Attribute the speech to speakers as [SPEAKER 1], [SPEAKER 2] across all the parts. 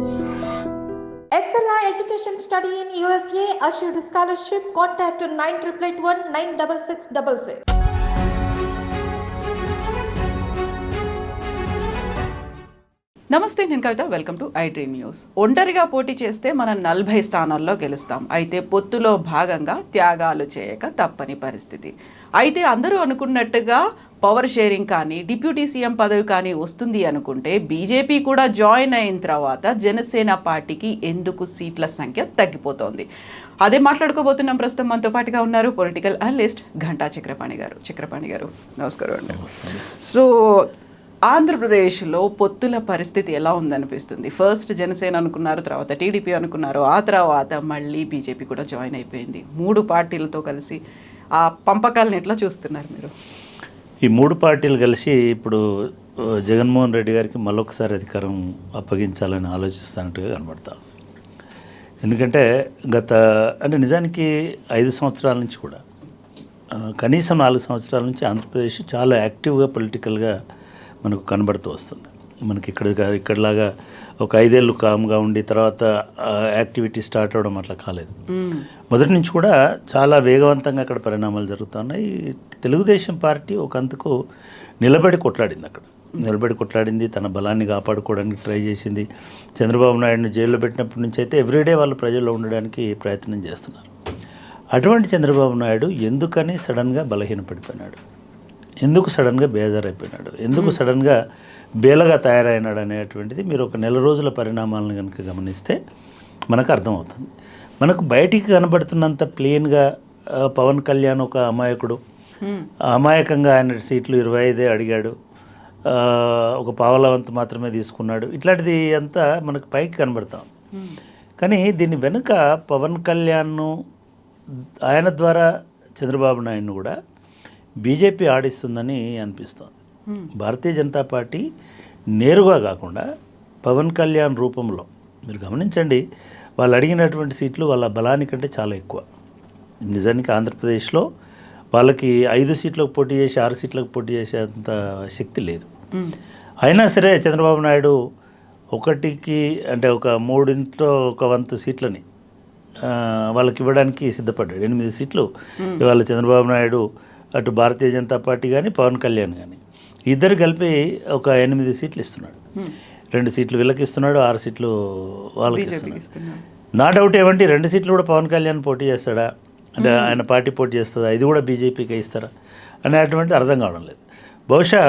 [SPEAKER 1] Excella Education Study in USA assured scholarship. Contact 9881 96666.
[SPEAKER 2] నమస్తే, నేను Kavitha. Welcome to I dream news. ఒంటరిగా పోటీ చేస్తే మనం 40 స్థానాల్లో గెలుస్తాం. అయితే పొత్తులో భాగంగా త్యాగాలు చేయక తప్పని పరిస్థితి. అయితే అందరూ అనుకున్నట్టుగా పవర్ షేరింగ్ కానీ డిప్యూటీ సీఎం పదవి కానీ వస్తుంది అనుకుంటే బీజేపీ కూడా జాయిన్ అయిన తర్వాత జనసేన పార్టీకి ఎందుకు సీట్ల సంఖ్య తగ్గిపోతోంది? అదే మాట్లాడుకోబోతున్నాం. ప్రస్తుతం మనతో పాటుగా ఉన్నారు పొలిటికల్ అనలిస్ట్ ఘంటా చక్రపాణి గారు. చక్రపాణి గారు, నమస్కారం అండి. సో ఆంధ్రప్రదేశ్లో పొత్తుల పరిస్థితి ఎలా ఉందనిపిస్తుంది? ఫస్ట్ జనసేన అనుకున్నారు, తర్వాత టీడీపీ అనుకున్నారు, ఆ తర్వాత మళ్ళీ బీజేపీ కూడా జాయిన్ అయిపోయింది. 3 పార్టీలతో కలిసి ఆ పంపకాలను ఎట్లా చూస్తున్నారు మీరు?
[SPEAKER 3] ఈ 3 పార్టీలు కలిసి ఇప్పుడు జగన్మోహన్ రెడ్డి గారికి మరొకసారి అధికారం అప్పగించాలని ఆలోచిస్తున్నట్టుగా కనబడతా. ఎందుకంటే నిజానికి 5 సంవత్సరాల నుంచి కూడా కనీసం 4 సంవత్సరాల నుంచి ఆంధ్రప్రదేశ్ చాలా యాక్టివ్గా పొలిటికల్గా మనకు కనబడుతూ వస్తుంది. మనకి ఇక్కడలాగా ఒక 5 ఏళ్ళు కామ్గా ఉండి తర్వాత యాక్టివిటీ స్టార్ట్ అవ్వడం అట్లా కాలేదు. మొదటి నుంచి కూడా చాలా వేగవంతంగా అక్కడ పరిణామాలు జరుగుతున్నాయి. తెలుగుదేశం పార్టీ ఒక అంతకు నిలబడి కొట్లాడింది, తన బలాన్ని కాపాడుకోవడానికి ట్రై చేసింది. చంద్రబాబు నాయుడుని జైల్లో పెట్టినప్పటి నుంచి అయితే ఎవ్రీడే వాళ్ళు ప్రజల్లో ఉండడానికి ప్రయత్నం చేస్తున్నారు. అటువంటి చంద్రబాబు నాయుడు ఎందుకని సడన్గా బలహీనపడిపోయినాడు, ఎందుకు సడన్గా బేజారైపోయినాడు, ఎందుకు సడన్గా బేలగా తయారైనాడు అనేటువంటిది మీరు ఒక నెల రోజుల పరిణామాలను కనుక గమనిస్తే మనకు అర్థమవుతుంది. మనకు బయటికి కనబడుతున్నంత ప్లెయిన్గా పవన్ కళ్యాణ్ ఒక అమాయకుడు, అమాయకంగా ఆయన సీట్లు 25 అడిగాడు, ఒక పావలవంతు మాత్రమే తీసుకున్నాడు, ఇట్లాంటిది అంతా మనకు పైకి కనబడతాం. కానీ దీని వెనుక పవన్ కళ్యాణ్ను ఆయన ద్వారా చంద్రబాబు నాయుడును కూడా బీజేపీ ఆడిస్తుందని అనిపిస్తోంది. భారతీయ జనతా పార్టీ నేరుగా కాకుండా పవన్ కళ్యాణ్ రూపంలో మీరు గమనించండి, వాళ్ళు అడిగినటువంటి సీట్లు వాళ్ళ బలానికంటే చాలా ఎక్కువ. నిజానికి ఆంధ్రప్రదేశ్లో వాళ్ళకి 5 సీట్లకు పోటీ చేసి 6 సీట్లకు పోటీ చేసేంత శక్తి లేదు. అయినా సరే చంద్రబాబు నాయుడు ఒకటికి అంటే ఒక 3/4 సీట్లని వాళ్ళకి ఇవ్వడానికి సిద్ధపడ్డాడు. 8 సీట్లు ఇవాళ చంద్రబాబు నాయుడు అటు భారతీయ జనతా పార్టీ కానీ పవన్ కళ్యాణ్ కానీ ఇద్దరు కలిపి ఒక 8 సీట్లు ఇస్తున్నాడు. 2 సీట్లు వీళ్ళకి ఇస్తున్నాడు, 6 సీట్లు వాళ్ళకి ఇస్తున్నాడు. నా డౌట్ ఏమంటే 2 సీట్లు కూడా పవన్ కళ్యాణ్ పోటీ చేస్తాడా, అంటే ఆయన పార్టీ పోటీ చేస్తుందా, ఇది కూడా బీజేపీకి ఇస్తారా అనేటువంటి అర్థం కావడం లేదు. బహుశా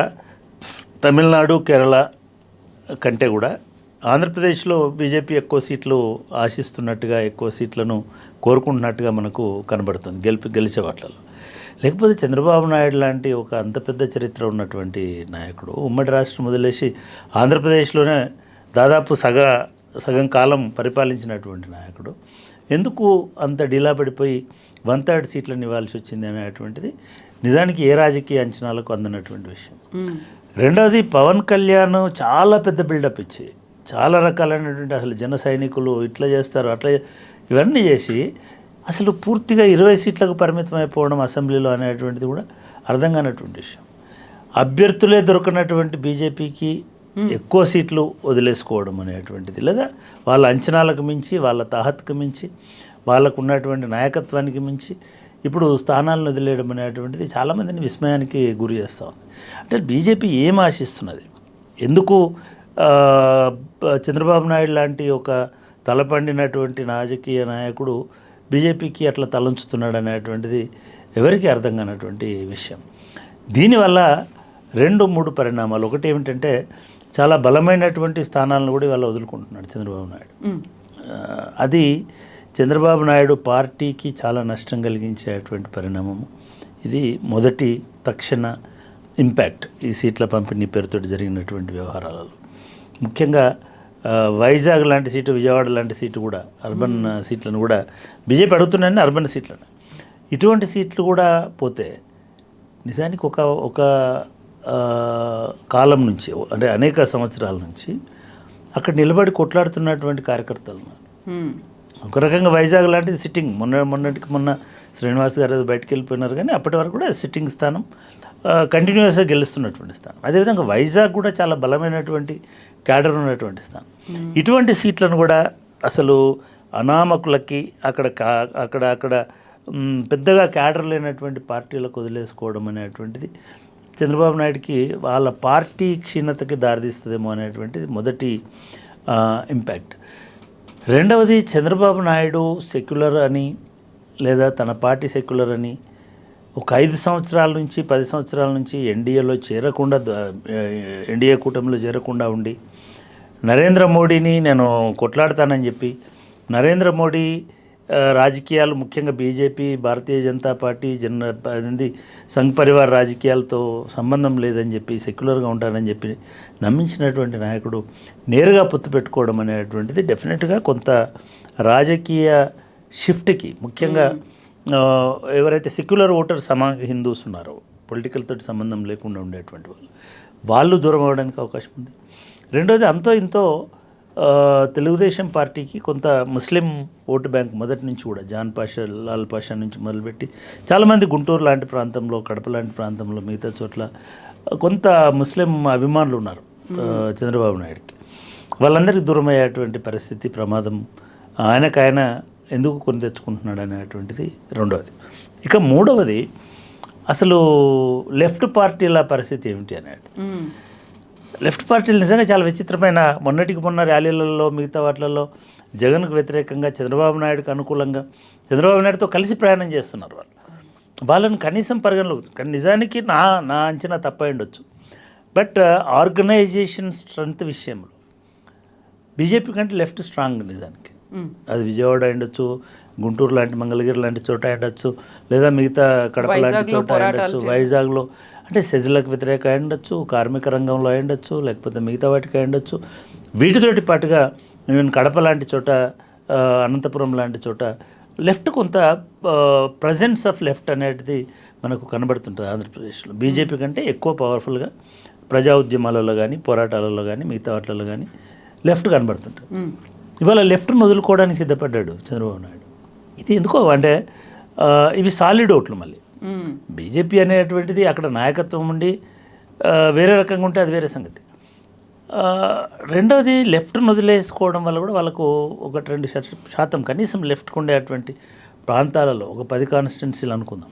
[SPEAKER 3] తమిళనాడు కేరళ కంటే కూడా ఆంధ్రప్రదేశ్లో బీజేపీ ఎక్కువ సీట్లు ఆశిస్తున్నట్టుగా, ఎక్కువ సీట్లను కోరుకుంటున్నట్టుగా మనకు కనబడుతుంది గెలిచే వాటిలో. లేకపోతే చంద్రబాబు నాయుడు లాంటి ఒక అంత పెద్ద చరిత్ర ఉన్నటువంటి నాయకుడు ఉమ్మడి రాష్ట్రం వదిలేసి ఆంధ్రప్రదేశ్లోనే దాదాపు సగం కాలం పరిపాలించినటువంటి నాయకుడు ఎందుకు అంత డీలా పడిపోయి 1/3 సీట్లను ఇవ్వాల్సి వచ్చింది అనేటువంటిది నిజానికి ఏ రాజకీయ అంచనాలకు అందనటువంటి విషయం. రెండవది, పవన్ కళ్యాణ్ చాలా పెద్ద బిల్డప్ ఇచ్చి చాలా రకాలైనటువంటి అసలు జన సైనికులు ఇట్లా చేస్తారు అట్లా ఇవన్నీ చేసి అసలు పూర్తిగా 20 సీట్లకు పరిమితం అయిపోవడం అసెంబ్లీలో అనేటువంటిది కూడా అర్థం కానటువంటి విషయం. అభ్యర్థులే దొరకనటువంటి బీజేపీకి ఎక్కువ సీట్లు వదిలేసుకోవడం అనేటువంటిది, లేదా వాళ్ళ అంచనాలకు మించి, వాళ్ళ తాహత్కు మించి, వాళ్ళకు ఉన్నటువంటి నాయకత్వానికి మించి ఇప్పుడు స్థానాలను వదిలేయడం అనేటువంటిది చాలామందిని విస్మయానికి గురి చేస్తూ ఉంది. అంటే బీజేపీ ఏం ఆశిస్తున్నది, ఎందుకు చంద్రబాబు నాయుడు లాంటి ఒక తలపండినటువంటి రాజకీయ నాయకుడు బీజేపీకి అట్లా తలంచుతున్నాడు అనేటువంటిది ఎవరికి అర్థం కానటువంటి విషయం. దీనివల్ల 2-3 పరిణామాలు. ఒకటి ఏమిటంటే చాలా బలమైనటువంటి స్థానాలను కూడా ఇవాళ వదులుకుంటున్నాడు చంద్రబాబు నాయుడు. అది చంద్రబాబు నాయుడు పార్టీకి చాలా నష్టం కలిగించేటువంటి పరిణామము. ఇది మొదటి తక్షణ ఇంపాక్ట్ ఈ సీట్ల పంపిణీ పేరుతో జరిగినటువంటి వ్యవహారాలలో. ముఖ్యంగా వైజాగ్ లాంటి సీటు, విజయవాడ లాంటి సీటు కూడా, అర్బన్ సీట్లను కూడా బీజేపీ అడుగుతున్నాయని అర్బన్ సీట్లను, ఇటువంటి సీట్లు కూడా పోతే నిజానికి ఒక కాలం నుంచి, అంటే అనేక సంవత్సరాల నుంచి అక్కడ నిలబడి కొట్లాడుతున్నటువంటి కార్యకర్తలు. ఒక రకంగా వైజాగ్ లాంటిది సిట్టింగ్, మొన్న శ్రీనివాస్ గారు బయటకు వెళ్ళిపోయినారు, కానీ అప్పటి వరకు కూడా సిట్టింగ్ స్థానం, కంటిన్యూస్గా గెలుస్తున్నటువంటి స్థానం. అదేవిధంగా వైజాగ్ కూడా చాలా బలమైనటువంటి క్యాడర్ ఉన్నటువంటి స్థానం. ఇటువంటి సీట్లను కూడా అసలు అనామకులకి అక్కడ పెద్దగా క్యాడర్ లేనటువంటి పార్టీలకు వదిలేసుకోవడం అనేటువంటిది చంద్రబాబు నాయుడుకి వాళ్ళ పార్టీ క్షీణతకి దారితీస్తుందేమో అనేటువంటిది మొదటి ఇంపాక్ట్. రెండవది, చంద్రబాబు నాయుడు సెక్యులర్ అని లేదా తన పార్టీ సెక్యులర్ అని ఒక 5 సంవత్సరాల నుంచి 10 సంవత్సరాల నుంచి ఎన్డీఏలో చేరకుండా, ఎన్డీఏ కూటమిలో చేరకుండా ఉండి నరేంద్ర మోడీని నేను కొట్లాడతానని చెప్పి నరేంద్ర మోడీ రాజకీయాలు ముఖ్యంగా బీజేపీ, భారతీయ జనతా పార్టీ, సంఘ్ పరివార్ రాజకీయాలతో సంబంధం లేదని చెప్పి సెక్యులర్గా ఉంటానని చెప్పి నమ్మించినటువంటి నాయకుడు నేరుగా పొత్తు పెట్టుకోవడం అనేటువంటిది డెఫినెట్గా కొంత రాజకీయ షిఫ్ట్కి, ముఖ్యంగా ఎవరైతే సెక్యులర్ ఓటర్స్ హిందూస్ ఉన్నారో, పొలిటికల్ తోటి సంబంధం లేకుండా ఉండేటువంటి వాళ్ళు దూరం అవ్వడానికి అవకాశం ఉంది. రెండోది, అంతో ఇంతో తెలుగుదేశం పార్టీకి కొంత ముస్లిం ఓటు బ్యాంక్ మొదటి నుంచి కూడా జాన్ పాషా, లాల్ పాషా నుంచి మొదలుపెట్టి చాలామంది గుంటూరు లాంటి ప్రాంతంలో, కడప లాంటి ప్రాంతంలో, మిగతా చోట్ల కొంత ముస్లిం అభిమానులు ఉన్నారు చంద్రబాబు నాయుడుకి. వాళ్ళందరికీ దూరం అయ్యేటువంటి పరిస్థితి, ప్రమాదం ఆయన ఎందుకు కొని తెచ్చుకుంటున్నాడు అనేటువంటిది రెండవది. ఇక మూడవది, అసలు లెఫ్ట్ పార్టీల పరిస్థితి ఏమిటి అనేది. లెఫ్ట్ పార్టీలు నిజంగా చాలా విచిత్రమైన, మొన్నటికి మొన్న ర్యాలీలలో, మిగతా వాటిలలో జగన్కు వ్యతిరేకంగా, చంద్రబాబు నాయుడుకు అనుకూలంగా, చంద్రబాబు నాయుడుతో కలిసి ప్రయాణం చేస్తున్నారు. వాళ్ళని కనీసం పరిగణలో, కానీ నిజానికి నా అంచనా తప్పై ఉండొచ్చు. బట్ ఆర్గనైజేషన్ స్ట్రెంత్ విషయంలో బీజేపీ కంటే లెఫ్ట్ స్ట్రాంగ్ నిజానికి. అది విజయవాడ ఉండొచ్చు, గుంటూరు లాంటి, మంగళగిరి లాంటి చోట ఉండొచ్చు, లేదా మిగతా కడప లాంటి చోట ఉండొచ్చు, వైజాగ్లో అంటే సెజ్లకు వ్యతిరేక ఉండొచ్చు, కార్మిక రంగంలో ఉండొచ్చు, లేకపోతే మిగతా వాటికి ఉండొచ్చు. వీటితోటి పాటుగా ఈవెన్ కడప లాంటి చోట, అనంతపురం లాంటి చోట లెఫ్ట్ కొంత ప్రజెన్స్ ఆఫ్ లెఫ్ట్ అనేది మనకు కనబడుతుంటుంది ఆంధ్రప్రదేశ్లో. బీజేపీ కంటే ఎక్కువ పవర్ఫుల్గా ప్రజా ఉద్యమాలలో కానీ, పోరాటాలలో కానీ, మిగతా వాటిలలో కానీ లెఫ్ట్ కనబడుతుంటుంది. ఇవాళ లెఫ్ట్ను వదులుకోవడానికి సిద్ధపడ్డాడు చంద్రబాబు నాయుడు. ఇది ఎందుకో అంటే ఇవి సాలిడ్ ఓట్లు. మళ్ళీ బీజేపీ అనేటువంటిది అక్కడ నాయకత్వం ఉండి వేరే రకంగా ఉంటే అది వేరే సంగతి. రెండవది, లెఫ్ట్ను వదిలేసుకోవడం వల్ల కూడా వాళ్ళకు 1-2% కనీసం లెఫ్ట్కు ఉండేటువంటి ప్రాంతాలలో ఒక 10 కాన్స్టిట్యున్సీలు అనుకుందాం.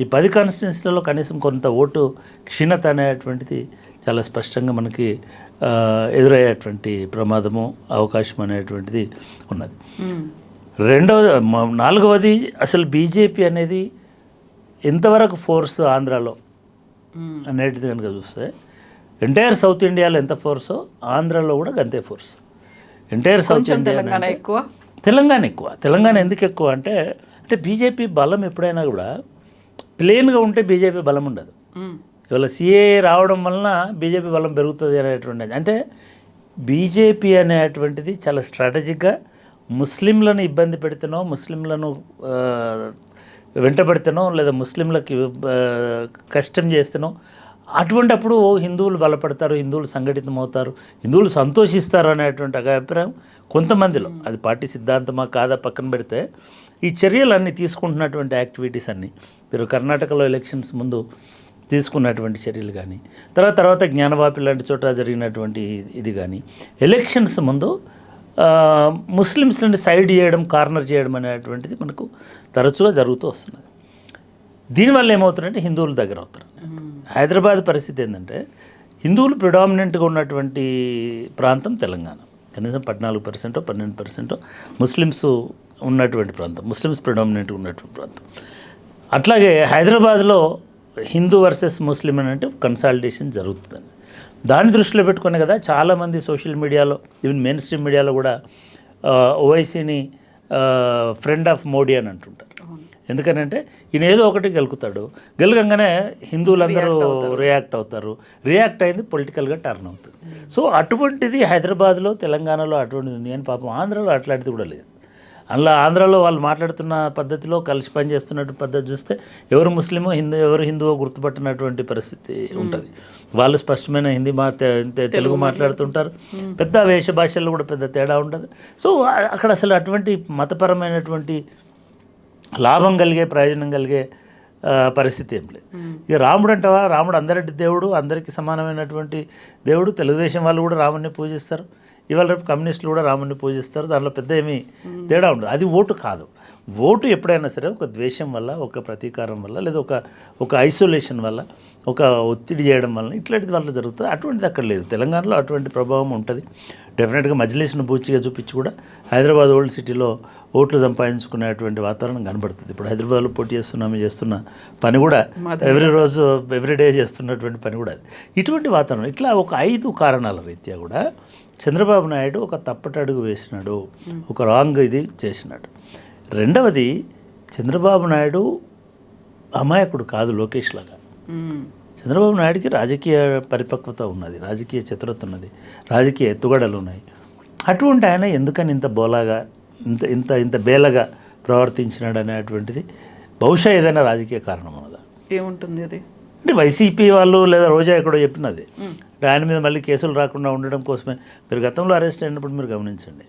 [SPEAKER 3] ఈ 10 కాన్స్టిట్యున్సీలలో కనీసం కొంత ఓటు క్షీణత అనేటువంటిది చాలా స్పష్టంగా మనకి ఎదురయ్యేటువంటి ప్రమాదము, అవకాశం అనేటువంటిది ఉన్నది. నాలుగవది, అసలు బీజేపీ అనేది ఎంతవరకు ఫోర్స్ ఆంధ్రాలో అనేటిది కనుక చూస్తే, ఎంటైర్ సౌత్ ఇండియాలో ఎంత ఫోర్సో ఆంధ్రాలో కూడా అంతే force. Entire south India Telangana ఎక్కువ. తెలంగాణ ఎందుకు ఎక్కువ అంటే బీజేపీ బలం ఎప్పుడైనా కూడా ప్లేన్గా ఉంటే బీజేపీ బలం ఉండదు. ఇవాళ సిఏ రావడం వలన బీజేపీ బలం పెరుగుతుంది అనేటువంటిది. అంటే బీజేపీ అనేటువంటిది చాలా స్ట్రాటజిక్గా ముస్లింలను ఇబ్బంది పెడితేనో, ముస్లింలను వెంటబడితేనో, లేదా ముస్లింలకి కష్టం చేస్తేనో, అటువంటప్పుడు హిందువులు బలపడతారు, హిందువులు సంఘటితమవుతారు, హిందువులు సంతోషిస్తారు అనేటువంటి అభిప్రాయం కొంతమందిలో. అది పార్టీ సిద్ధాంతమా కాదా పక్కన పెడితే, ఈ చర్యలన్నీ తీసుకుంటున్నటువంటి యాక్టివిటీస్ అన్నీ మీరు కర్ణాటకలో ఎలక్షన్స్ ముందు తీసుకున్నటువంటి చర్యలు కానీ, తర్వాత జ్ఞానవాపి లాంటి చోట జరిగినటువంటి ఇది కానీ, ఎలక్షన్స్ ముందు ముస్లిమ్స్ని సైడ్ చేయడం, కార్నర్ చేయడం అనేటువంటిది మనకు తరచుగా జరుగుతూ వస్తున్నది. దీనివల్ల ఏమవుతుందంటే హిందువులు దగ్గర అవుతారు. హైదరాబాద్ పరిస్థితి ఏంటంటే, హిందువులు ప్రిడామినెంట్గా ఉన్నటువంటి ప్రాంతం తెలంగాణ. కనీసం 14%, 12% ముస్లిమ్స్ ఉన్నటువంటి ప్రాంతం, ముస్లిమ్స్ ప్రిడామినెంట్గా ఉన్నటువంటి ప్రాంతం. అట్లాగే హైదరాబాద్లో హిందూ వర్సెస్ ముస్లిం అంటే కన్సాలిడేషన్ జరుగుతుందండి. దాన్ని దృష్టిలో పెట్టుకునే కదా చాలామంది సోషల్ మీడియాలో, ఈవెన్ మెయిన్ స్ట్రీమ్ మీడియాలో కూడా ఓవైసీని ఫ్రెండ్ ఆఫ్ మోడీ అని అంటుంటారు. ఎందుకనంటే ఈయన ఏదో ఒకటి గెలకంగానే హిందువులందరూ రియాక్ట్ అవుతారు. రియాక్ట్ అయింది పొలిటికల్గా టర్న్ అవుతుంది. సో అటువంటిది హైదరాబాద్లో, తెలంగాణలో అటువంటిది ఉంది. అని పాపం ఆంధ్రాలో అట్లాంటిది కూడా లేదు. అందులో ఆంధ్రాలో వాళ్ళు మాట్లాడుతున్న పద్ధతిలో, కలిసి పనిచేస్తున్నట్టు పద్ధతి చూస్తే ఎవరు ముస్లిమో ఎవరు హిందువో గుర్తుపట్టినటువంటి పరిస్థితి ఉంటుంది. వాళ్ళు స్పష్టమైన తెలుగు మాట్లాడుతుంటారు. పెద్ద వేష భాషల్లో కూడా పెద్ద తేడా ఉండదు. సో అక్కడ అసలు అటువంటి మతపరమైనటువంటి లాభం కలిగే, ప్రయోజనం కలిగే పరిస్థితి ఏం లేదు. ఇక రాముడు అంటావా, రాముడు అందరి దేవుడు, అందరికీ సమానమైనటువంటి దేవుడు. తెలుగుదేశం వాళ్ళు కూడా రాముడిని పూజిస్తారు, ఇవాళ రేపు కమ్యూనిస్టులు కూడా రాముడిని పూజిస్తారు. దానిలో పెద్ద ఏమీ తేడా ఉండదు. అది ఓటు కాదు. ఓటు ఎప్పుడైనా సరే ఒక ద్వేషం వల్ల, ఒక ప్రతీకారం వల్ల, లేదా ఒక ఐసోలేషన్ వల్ల, ఒక ఒత్తిడి చేయడం వల్ల ఇట్లాంటిది వల్ల జరుగుతుంది. అటువంటిది అక్కడ లేదు. తెలంగాణలో అటువంటి ప్రభావం ఉంటుంది. డెఫినెట్గా మజ్లిస్ను బూచిగా చూపించి కూడా హైదరాబాద్ ఓల్డ్ సిటీలో ఓట్లు సంపాదించుకునేటువంటి వాతావరణం కనబడుతుంది. ఇప్పుడు హైదరాబాద్లో పోటీ చేస్తున్న పని కూడా ఎవ్రీ డే చేస్తున్నటువంటి పని కూడా ఇటువంటి వాతావరణం. ఇట్లా ఒక 5 కారణాల రీత్యా కూడా చంద్రబాబు నాయుడు ఒక తప్పటడుగు వేసినాడు, ఒక రాంగ్ ఇది చేసినాడు. రెండవది, చంద్రబాబు నాయుడు అమాయకుడు కాదు లోకేష్ లాగా. చంద్రబాబు నాయుడికి రాజకీయ పరిపక్వత ఉన్నది, రాజకీయ చతురత ఉన్నది, రాజకీయ ఎత్తుగడలు ఉన్నాయి. అటువంటి ఆయన ఎందుకని ఇంత బోలాగా, ఇంత బేలగా ప్రవర్తించినాడు అనేటువంటిది బహుశా ఏదైనా రాజకీయ కారణం ఉన్నదా?
[SPEAKER 2] ఏముంటుంది అది?
[SPEAKER 3] అంటే వైసీపీ వాళ్ళు లేదా రోజా ఎక్కడో చెప్పినది, ఆయన మీద మళ్ళీ కేసులు రాకుండా ఉండడం కోసమే. మీరు గతంలో అరెస్ట్ అయినప్పుడు మీరు గమనించండి,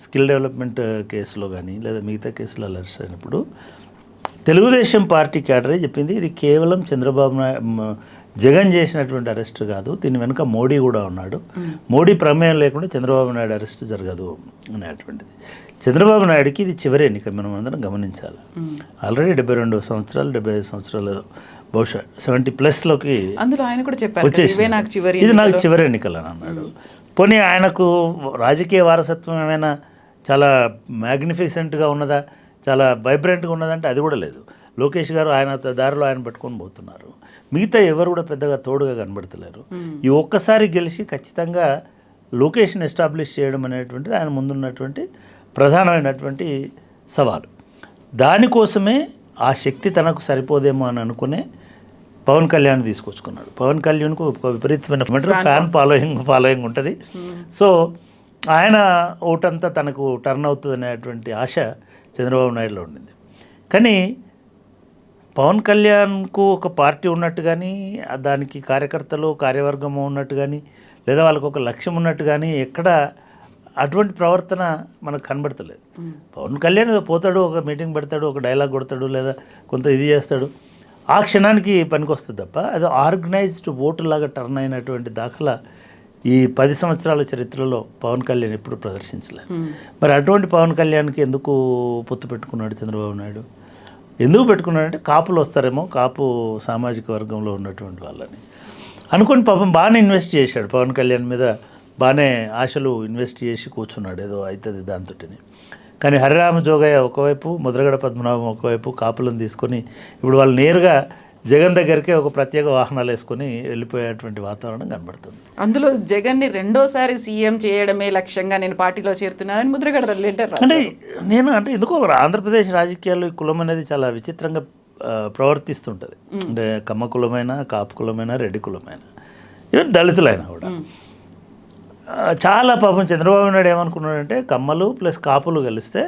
[SPEAKER 3] స్కిల్ డెవలప్మెంట్ కేసులో కానీ లేదా మిగతా కేసులో అరెస్ట్ అయినప్పుడు తెలుగుదేశం పార్టీ క్యాడరే చెప్పింది, ఇది కేవలం చంద్రబాబు జగన్ చేసినటువంటి అరెస్ట్ కాదు, దీని వెనుక మోడీ కూడా ఉన్నాడు, మోడీ ప్రమేయం లేకుండా చంద్రబాబు నాయుడు అరెస్ట్ జరగదు అనేటువంటిది. చంద్రబాబు నాయుడికి ఇది చివరి ఎన్నిక, మనం అందరం గమనించాలి. ఆల్రెడీ 72 సంవత్సరాలు, 75 సంవత్సరాలు, బహుశా 70+లోకి
[SPEAKER 2] అందులో ఆయన కూడా చెప్పారు
[SPEAKER 3] ఇది నాకు చివరి ఎన్నికలు అని అన్నాడు. పోనీ ఆయనకు రాజకీయ వారసత్వం ఏమైనా చాలా మ్యాగ్నిఫిసెంట్గా ఉన్నదా, చాలా వైబ్రెంట్గా ఉన్నదంటే అది కూడా లేదు. లోకేష్ గారు ఆయన దారిలో ఆయన పట్టుకొని పోతున్నారు, మిగతా ఎవరు కూడా పెద్దగా తోడుగా కనబడతలేరు. ఈ ఒక్కసారి గెలిచి ఖచ్చితంగా లొకేషన్ ఎస్టాబ్లిష్ చేయడం అనేటువంటిది ఆయన ముందున్నటువంటి ప్రధానమైనటువంటి సవాలు. దానికోసమే ఆ శక్తి తనకు సరిపోదేమో అని అనుకునే పవన్ కళ్యాణ్ తీసుకొచ్చుకున్నాడు. పవన్ కళ్యాణ్కు ఒక విపరీతమైన ఫ్యాన్ ఫాలోయింగ్ ఉంటుంది. సో ఆయన ఓటంతా తనకు టర్న్ అవుతుంది అనేటువంటి ఆశ చంద్రబాబు నాయుడులో ఉండింది. కానీ పవన్ కళ్యాణ్కు ఒక పార్టీ ఉన్నట్టు కానీ, దానికి కార్యకర్తలు కార్యవర్గము ఉన్నట్టు కానీ, లేదా వాళ్ళకు ఒక లక్ష్యం ఉన్నట్టు కానీ ఎక్కడ అటువంటి ప్రవర్తన మనకు కనబడతలేదు. పవన్ కళ్యాణ్ పోతాడు, ఒక మీటింగ్ పెడతాడు, ఒక డైలాగ్ కొడతాడు, లేదా కొంత ఇది చేస్తాడు, ఆ క్షణానికి పనికొస్తుంది తప్ప అది ఆర్గనైజ్డ్ ఓటులాగా టర్న్ అయినటువంటి దాఖలా ఈ 10 సంవత్సరాల చరిత్రలో పవన్ కళ్యాణ్ ఎప్పుడు ప్రదర్శించలేదు. మరి అటువంటి పవన్ కళ్యాణ్కి ఎందుకు పొత్తు పెట్టుకున్నాడు చంద్రబాబు నాయుడు? ఎందుకు పెట్టుకున్నాడంటే కాపులు వస్తారేమో, కాపు సామాజిక వర్గంలో ఉన్నటువంటి వాళ్ళని అనుకుని పాపం బాగానే ఇన్వెస్ట్ చేశాడు పవన్ కళ్యాణ్ మీద, బాగానే ఆశలు ఇన్వెస్ట్ చేసి కూర్చున్నాడు, ఏదో అవుతుంది దాంతోటిని. కానీ హరిరామ జోగయ్య ఒకవైపు, ముద్రగడ పద్మనాభం ఒకవైపు కాపులను తీసుకొని ఇప్పుడు వాళ్ళు నేరుగా జగన్ దగ్గరికి ఒక ప్రత్యేక వాహనాలు వేసుకొని వెళ్ళిపోయేటువంటి వాతావరణం కనబడుతుంది.
[SPEAKER 2] అందులో జగన్ని రెండోసారి సీఎం చేయడమే లక్ష్యంగా నేను పార్టీలో చేరుతున్నానని ముద్రగడ లెటర్
[SPEAKER 3] అంటే ఎందుకో ఆంధ్రప్రదేశ్ రాజకీయాల్లో ఈ కులం అనేది చాలా విచిత్రంగా ప్రవర్తిస్తుంటుంది. అంటే కమ్మ కులమైనా, కాపు కులమైనా, రెడ్డి కులమైనా, ఈవెన్ దళితులైనా కూడా చాలా పాపం చంద్రబాబు నాయుడు ఏమనుకున్నాడంటే కమ్మలు ప్లస్ కాపులు కలిస్తే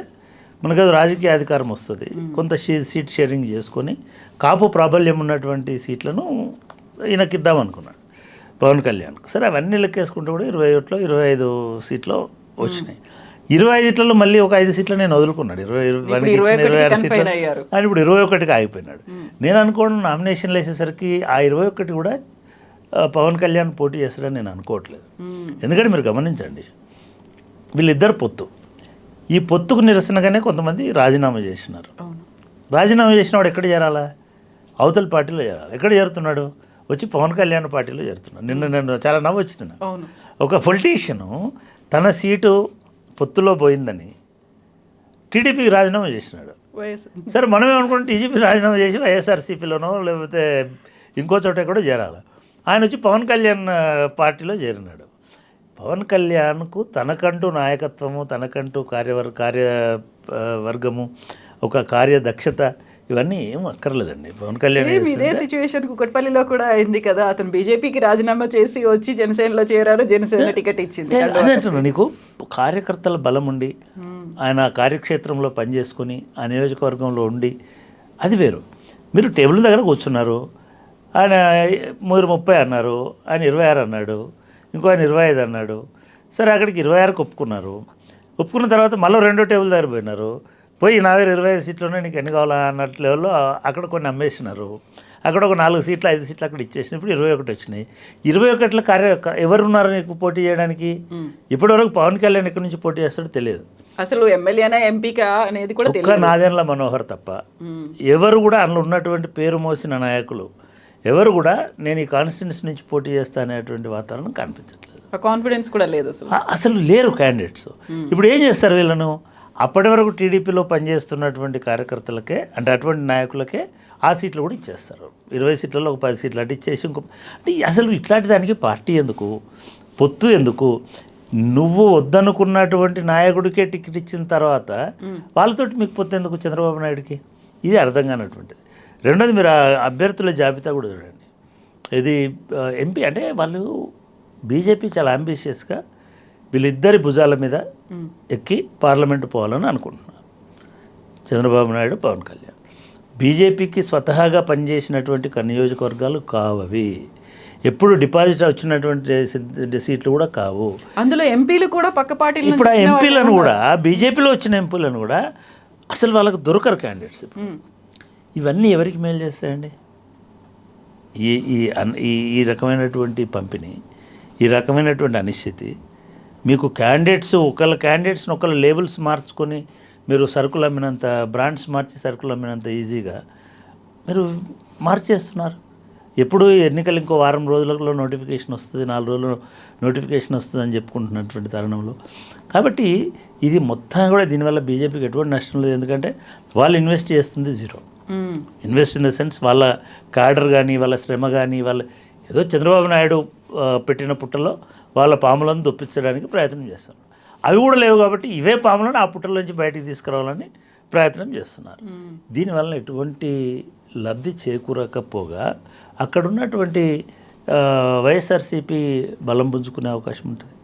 [SPEAKER 3] మనకు అది రాజకీయ అధికారం వస్తుంది, కొంత సీట్ షేరింగ్ చేసుకొని కాపు ప్రాబల్యం ఉన్నటువంటి సీట్లను ఈయనకిద్దాం అనుకున్నాడు పవన్ కళ్యాణ్కు. సరే అవన్నీ లెక్కేసుకుంటే కూడా 21లో 25 సీట్లు వచ్చినాయి. 25లో మళ్ళీ ఒక 5 సీట్లు నేను వదులుకున్నాడు, 26 సీట్లు అని ఇప్పుడు 21కి ఆగిపోయినాడు. నేను అనుకోవడం నామినేషన్లు వేసేసరికి ఆ 21 కూడా పవన్ కళ్యాణ్ పోటీ చేస్తాడని నేను అనుకోవట్లేదు. ఎందుకంటే మీరు గమనించండి, వీళ్ళిద్దరు పొత్తు, ఈ పొత్తుకు నిరసనగానే కొంతమంది రాజీనామా చేసినారు. రాజీనామా చేసిన వాడు ఎక్కడ చేరాలా? అవతల పార్టీలో చేరాలి. ఎక్కడ చేరుతున్నాడు? వచ్చి పవన్ కళ్యాణ్ పార్టీలో చేరుతున్నాడు. నేను చాలా నవ్వు వచ్చింది. ఒక పొలిటీషియను తన సీటు పొత్తులో పోయిందని టీడీపీకి రాజీనామా చేసినాడు. సరే మనం ఏమనుకుంటే టీడీపీ రాజీనామా చేసి వైఎస్ఆర్సీపీలోనో లేకపోతే ఇంకో చోట కూడా చేరాలి. ఆయన వచ్చి పవన్ కళ్యాణ్ పార్టీలో చేరినాడు. పవన్ కళ్యాణ్కు తనకంటూ నాయకత్వము, తనకంటూ కార్యవర్గము, ఒక కార్యదక్షత ఇవన్నీ ఏం అక్కర్లేదండి. పవన్ కళ్యాణ్
[SPEAKER 2] ఇదే సిచ్యువేషన్ కుకట్పల్లిలో కూడా అయింది కదా, అతను బీజేపీకి రాజీనామా చేసి వచ్చి జనసేనలో చేరారు, జనసేన టికెట్ ఇచ్చింది.
[SPEAKER 3] అదే నీకు కార్యకర్తల బలం ఉండి ఆయన కార్యక్షేత్రంలో పనిచేసుకుని ఆ నియోజకవర్గంలో ఉండి అది వేరు. మీరు టేబుల్ దగ్గర కూర్చున్నారు, ఆయన మీరు 30 అన్నారు, ఆయన 26 అన్నాడు, ఇంకో ఆయన 25 అన్నాడు. సరే అక్కడికి 26కి ఒప్పుకున్నారు. ఒప్పుకున్న తర్వాత మళ్ళీ రెండో టేబుల్ దగ్గర పోయినారు, పోయి నా దగ్గర 25 సీట్లు ఉన్నాయి, నీకు ఎన్ని కావాలా అన్నట్టు లెవెల్లో అక్కడ కొన్ని అమ్మేసినారు. అక్కడ ఒక 4 సీట్లు 5 సీట్లు అక్కడ ఇచ్చేసినాయి. ఇప్పుడు 21 వచ్చినాయి. 21లో ఎవరు ఉన్నారు నీకు పోటీ చేయడానికి? ఇప్పటివరకు పవన్ కళ్యాణ్ ఎక్కడి నుంచి పోటీ చేస్తాడో తెలియదు.
[SPEAKER 2] అసలు ఎమ్మెల్యేనా ఎంపీకా అనేది కూడా
[SPEAKER 3] ఒక్క నాదెండ్ల మనోహర్ తప్ప ఎవరు కూడా అందులో ఉన్నటువంటి పేరు మోసిన నాయకులు ఎవరు కూడా నేను ఈ కాన్స్టిట్యున్సీ నుంచి పోటీ చేస్తా అనేటువంటి వాతావరణం కనిపించట్లేదు.
[SPEAKER 2] కాన్ఫిడెన్స్ కూడా లేదు
[SPEAKER 3] అసలు లేరు క్యాండిడేట్స్. ఇప్పుడు ఏం చేస్తారు వీళ్ళను? అప్పటి వరకు టీడీపీలో పనిచేస్తున్నటువంటి కార్యకర్తలకే, అంటే అటువంటి నాయకులకే ఆ సీట్లు కూడా ఇచ్చేస్తారు. 20 సీట్లలో ఒక 10 సీట్లు అటు ఇచ్చేసి అంటే అసలు ఇట్లాంటి దానికి పార్టీ ఎందుకు, పొత్తు ఎందుకు? నువ్వు వద్దనుకున్నటువంటి నాయకుడికే టికెట్ ఇచ్చిన తర్వాత వాళ్ళతోటి మీకు పొత్తు ఎందుకు చంద్రబాబు నాయుడికి? ఇది అర్థం కానటువంటిది. రెండోది, మీరు అభ్యర్థుల జాబితా కూడా చూడండి. ఇది ఎంపీ అంటే వాళ్ళు బీజేపీ చాలా అంబిషియస్గా వీళ్ళిద్దరి భుజాల మీద ఎక్కి పార్లమెంటు పోవాలని అనుకుంటున్నారు. చంద్రబాబు నాయుడు, పవన్ కళ్యాణ్. బీజేపీకి స్వతహాగా పనిచేసినటువంటి నియోజకవర్గాలు కావవి. ఎప్పుడు డిపాజిట్ వచ్చినటువంటి సీట్లు కూడా కావు.
[SPEAKER 2] అందులో ఎంపీలు కూడా పక్క పార్టీలు.
[SPEAKER 3] ఇప్పుడు ఆ ఎంపీలను కూడా, బీజేపీలో వచ్చిన ఎంపీలను కూడా అసలు వాళ్ళకు దొరకరు క్యాండిడేట్స్. ఇవన్నీ ఎవరికి మేలు చేస్తాయండి? ఈ రకమైనటువంటి పంపిణీ, ఈ రకమైనటువంటి అనిశ్చితి. మీకు క్యాండిడేట్స్ని ఒకళ్ళ లేబుల్స్ మార్చుకొని మీరు సరుకులు అమ్మినంత, బ్రాండ్స్ మార్చి సరుకులు అమ్మినంత ఈజీగా మీరు మార్చేస్తున్నారు. ఎప్పుడు ఎన్నికలు ఇంకో వారం రోజులలో నోటిఫికేషన్ వస్తుంది, 4 రోజులు నోటిఫికేషన్ వస్తుంది అని చెప్పుకుంటున్నటువంటి తరుణంలో. కాబట్టి ఇది మొత్తం కూడా దీనివల్ల బీజేపీకి ఎటువంటి నష్టం లేదు. ఎందుకంటే వాళ్ళు ఇన్వెస్ట్ చేస్తుంది zero. Invest in the sense వాళ్ళ క్యాడర్ కానీ, వాళ్ళ శ్రమ కానీ, వాళ్ళ ఏదో చంద్రబాబు నాయుడు పెట్టిన పుట్టలో వాళ్ళ పాములను దొప్పించడానికి ప్రయత్నం చేస్తారు. అవి కూడా లేవు కాబట్టి ఇవే పాములను ఆ పుట్టలోంచి బయటికి తీసుకురావాలని ప్రయత్నం చేస్తున్నారు. దీనివల్ల ఎటువంటి లబ్ధి చేకూరకపోగా అక్కడ ఉన్నటువంటి వైఎస్ఆర్సీపీ బలం పుంజుకునే అవకాశం ఉంటుంది,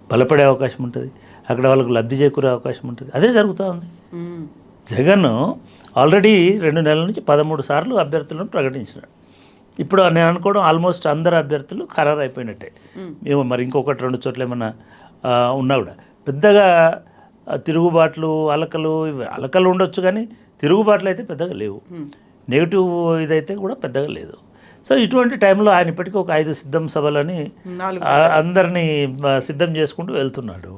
[SPEAKER 3] బలపడే అవకాశం ఉంటుంది, అక్కడ వాళ్ళకు లబ్ధి చేకూరే అవకాశం ఉంటుంది. అదే జరుగుతూ ఉంది. జగన్ ఆల్రెడీ 2 నెలల నుంచి 13 సార్లు అభ్యర్థులను ప్రకటించినాడు. ఇప్పుడు నేను అనుకోవడం ఆల్మోస్ట్ అందరు అభ్యర్థులు ఖరారు అయిపోయినట్టే. మేము మరి ఇంకొకటి 2 చోట్ల ఏమన్నా ఉన్నా కూడా పెద్దగా తిరుగుబాట్లు, అలకలు ఉండొచ్చు, కానీ తిరుగుబాట్లు అయితే పెద్దగా లేవు. నెగిటివ్ ఇదైతే కూడా పెద్దగా లేదు. సో ఇటువంటి టైంలో ఆయన ఇప్పటికీ ఒక 5 సిద్ధం సభలని అందరినీ సిద్ధం చేసుకుంటూ వెళ్తున్నాడు.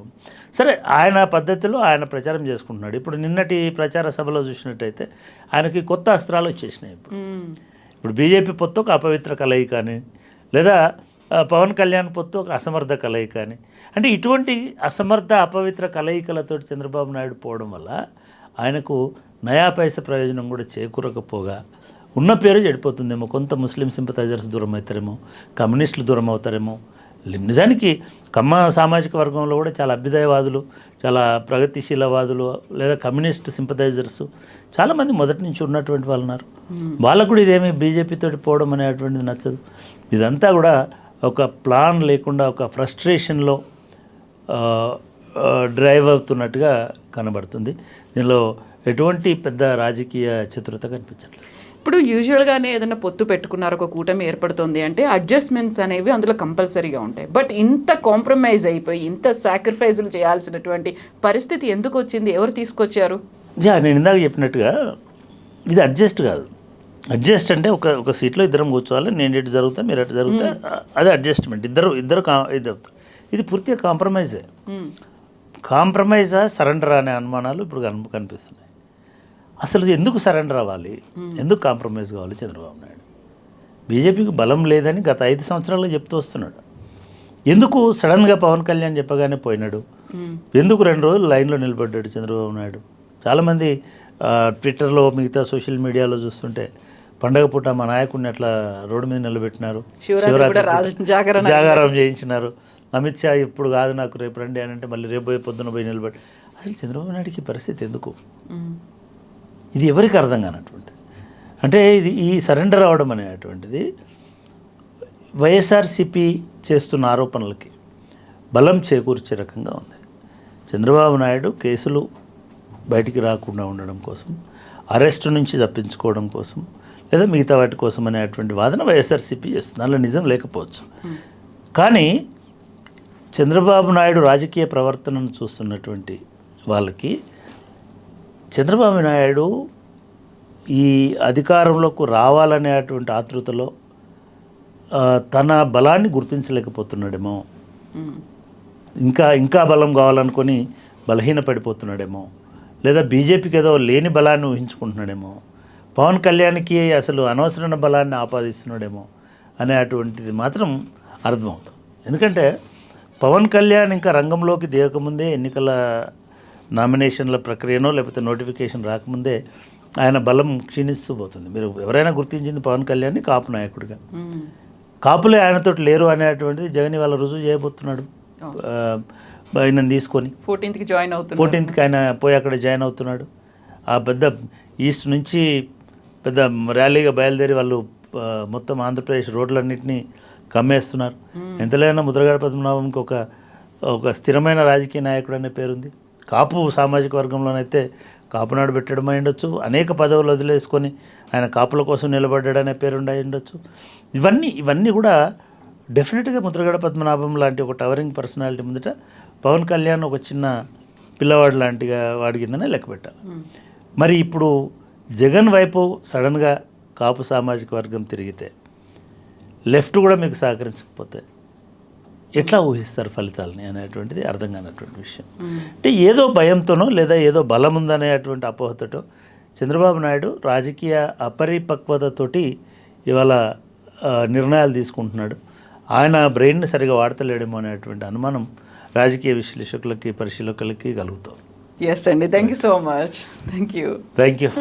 [SPEAKER 3] సరే, ఆయన పద్ధతిలో ఆయన ప్రచారం చేసుకుంటున్నాడు. ఇప్పుడు నిన్నటి ప్రచార సభలో చూసినట్టయితే ఆయనకి కొత్త అస్త్రాలు వచ్చేసినాయి. ఇప్పుడు బీజేపీ పొత్తు ఒక అపవిత్ర కలయిక అని, లేదా పవన్ కళ్యాణ్ పొత్తు ఒక అసమర్థ కలయిక అని. అంటే ఇటువంటి అసమర్థ అపవిత్ర కలయికలతో చంద్రబాబు నాయుడు పోవడం వల్ల ఆయనకు నయా పైస ప్రయోజనం కూడా చేకూరకపోగా ఉన్న పేరు చెడిపోతుందేమో. కొంత ముస్లిం సింపథైజర్స్ దూరం అవుతారేమో, కమ్యూనిస్టులు దూరం అవుతారేమో. నిజానికి కమ్మ సామాజిక వర్గంలో కూడా చాలా అభ్యుదయవాదులు, చాలా ప్రగతిశీలవాదులు, లేదా కమ్యూనిస్ట్ సింపథైజర్స్ చాలామంది మొదటి నుంచి ఉన్నటువంటి వాళ్ళు ఉన్నారు. వాళ్ళకు కూడా ఇదేమీ బీజేపీతో పోవడం అనేటువంటిది నచ్చదు. ఇదంతా కూడా ఒక ప్లాన్ లేకుండా ఒక ఫ్రస్ట్రేషన్లో డ్రైవ్ అవుతున్నట్టుగా కనబడుతుంది. దీనిలో ఎటువంటి పెద్ద రాజకీయ చతురత కనిపించట్లేదు.
[SPEAKER 2] ఇప్పుడు యూజువల్గానే ఏదైనా పొత్తు పెట్టుకున్నారు, ఒక కూటమి ఏర్పడుతుంది అంటే అడ్జస్ట్మెంట్స్ అనేవి అందులో కంపల్సరీగా ఉంటాయి. బట్ ఇంత కాంప్రమైజ్ అయిపోయి ఇంత సాక్రిఫైజులు చేయాల్సినటువంటి పరిస్థితి ఎందుకు వచ్చింది? ఎవరు తీసుకొచ్చారు?
[SPEAKER 3] నేను ఇందాక చెప్పినట్టుగా ఇది అడ్జస్ట్ కాదు. అడ్జస్ట్ అంటే ఒక సీట్లో ఇద్దరం కూర్చోవాలి, నేను ఎటు జరుగుతా మీరు ఎటు జరుగుతా, అదే అడ్జస్ట్మెంట్. ఇద్దరు ఇది అవుతారు. ఇది పూర్తిగా కాంప్రమైజే. కాంప్రమైజా సరెండర్ అనే అనుమానాలు ఇప్పుడు కనిపిస్తున్నాయి. అసలు ఎందుకు సరెండర్ అవ్వాలి, ఎందుకు కాంప్రమైజ్ కావాలి చంద్రబాబు నాయుడు? బీజేపీకి బలం లేదని గత 5 సంవత్సరాలుగా చెప్తూ వస్తున్నాడు. ఎందుకు సడన్గా పవన్ కళ్యాణ్ చెప్పగానే పోయినాడు? ఎందుకు 2 రోజులు లైన్లో నిలబడ్డాడు చంద్రబాబు నాయుడు? చాలామంది ట్విట్టర్లో, మిగతా సోషల్ మీడియాలో చూస్తుంటే పండగ పూట మా నాయకుడిని అట్లా రోడ్డు మీద నిలబెట్టినారు, శివరాత్రి జాగారం చేయించినారు. అమిత్ షా ఇప్పుడు కాదు నాకు రేపు రండి అని అంటే మళ్ళీ రేపు పొద్దున పోయి నిలబడి. అసలు చంద్రబాబు నాయుడికి పరిస్థితి ఎందుకు? ఇది ఎవరికి అర్థం కానటువంటిది. అంటే ఈ సరెండర్ అవ్వడం అనేటువంటిది వైఎస్ఆర్సీపీ చేస్తున్న ఆరోపణలకి బలం చేకూర్చే రకంగా ఉంది. చంద్రబాబు నాయుడు కేసులు బయటికి రాకుండా ఉండడం కోసం, అరెస్టు నుంచి తప్పించుకోవడం కోసం, లేదా మిగతా వాటి కోసం అనేటువంటి వాదన వైఎస్ఆర్సీపీ చేస్తుంది. అందులో నిజం లేకపోవచ్చు. కానీ చంద్రబాబు నాయుడు రాజకీయ ప్రవర్తనను చూస్తున్నటువంటి వాళ్ళకి చంద్రబాబు నాయుడు ఈ అధికారంలోకి రావాలనేటువంటి ఆతృతలో తన బలాన్ని గుర్తించలేకపోతున్నాడేమో, ఇంకా బలం కావాలనుకొని బలహీనపడిపోతున్నాడేమో, లేదా బీజేపీకి ఏదో లేని బలాన్ని ఊహించుకుంటున్నాడేమో, పవన్ కళ్యాణ్కి అసలు అనవసరమైన బలాన్ని ఆపాదిస్తున్నాడేమో అనేటువంటిది మాత్రం అర్థమవుతుంది. ఎందుకంటే పవన్ కళ్యాణ్ ఇంకా రంగంలోకి దిగకముందే, ఎన్నికల నామినేషన్ల ప్రక్రియనో లేకపోతే నోటిఫికేషన్ రాకముందే ఆయన బలం క్షీణిస్తూ పోతుంది. మీరు ఎవరైనా గుర్తించింది పవన్ కళ్యాణ్ని కాపు నాయకుడిగా. కాపులే ఆయనతో లేరు అనేటువంటిది జగన్ వాళ్ళ రుజువు చేయబోతున్నాడు. ఆయన తీసుకొని
[SPEAKER 2] 14th జాయిన్ అవుతున్నాడు.
[SPEAKER 3] 14th ఆయన పోయి అక్కడ జాయిన్ అవుతున్నాడు. ఆ పెద్ద ఈస్ట్ నుంచి పెద్ద ర్యాలీగా బయలుదేరి వాళ్ళు మొత్తం ఆంధ్రప్రదేశ్ రోడ్లన్నింటినీ కమ్మేస్తున్నారు. ఎంతలేదన్నా ముద్రగడ పద్మనాభంకి ఒక స్థిరమైన రాజకీయ నాయకుడు అనే పేరుంది. కాపు సామాజిక వర్గంలోనైతే కాపునాడు పెట్టడం అయి ఉండొచ్చు, అనేక పదవులు వదిలేసుకొని ఆయన కాపుల కోసం నిలబడ్డాడనే పేరుండి అయి ఉండొచ్చు. ఇవన్నీ కూడా డెఫినెట్గా ముద్రగడ పద్మనాభం లాంటి ఒక టవరింగ్ పర్సనాలిటీ ముందట పవన్ కళ్యాణ్ ఒక చిన్న పిల్లవాడు లాంటిగా వాడి కిందనే లెక్క పెట్టాలి. మరి ఇప్పుడు జగన్ వైపు సడన్గా కాపు సామాజిక వర్గం తిరిగితే, లెఫ్ట్ కూడా మీకు సహకరించకపోతే ఎట్లా ఊహిస్తారు ఫలితాలని అనేటువంటిది అర్థం కానటువంటి విషయం. అంటే ఏదో భయంతోనో లేదా ఏదో బలం ఉందనేటువంటి అపోహతోటో చంద్రబాబు నాయుడు రాజకీయ అపరిపక్వతతోటి ఇవాళ నిర్ణయాలు తీసుకుంటున్నాడు. ఆయన బ్రెయిన్ని సరిగా వాడతలేడేమో అనేటువంటి అనుమానం రాజకీయ విశ్లేషకులకి, పరిశీలకులకి కలుగుతాం.
[SPEAKER 2] ఎస్ అండి, thank you so much. Thank you.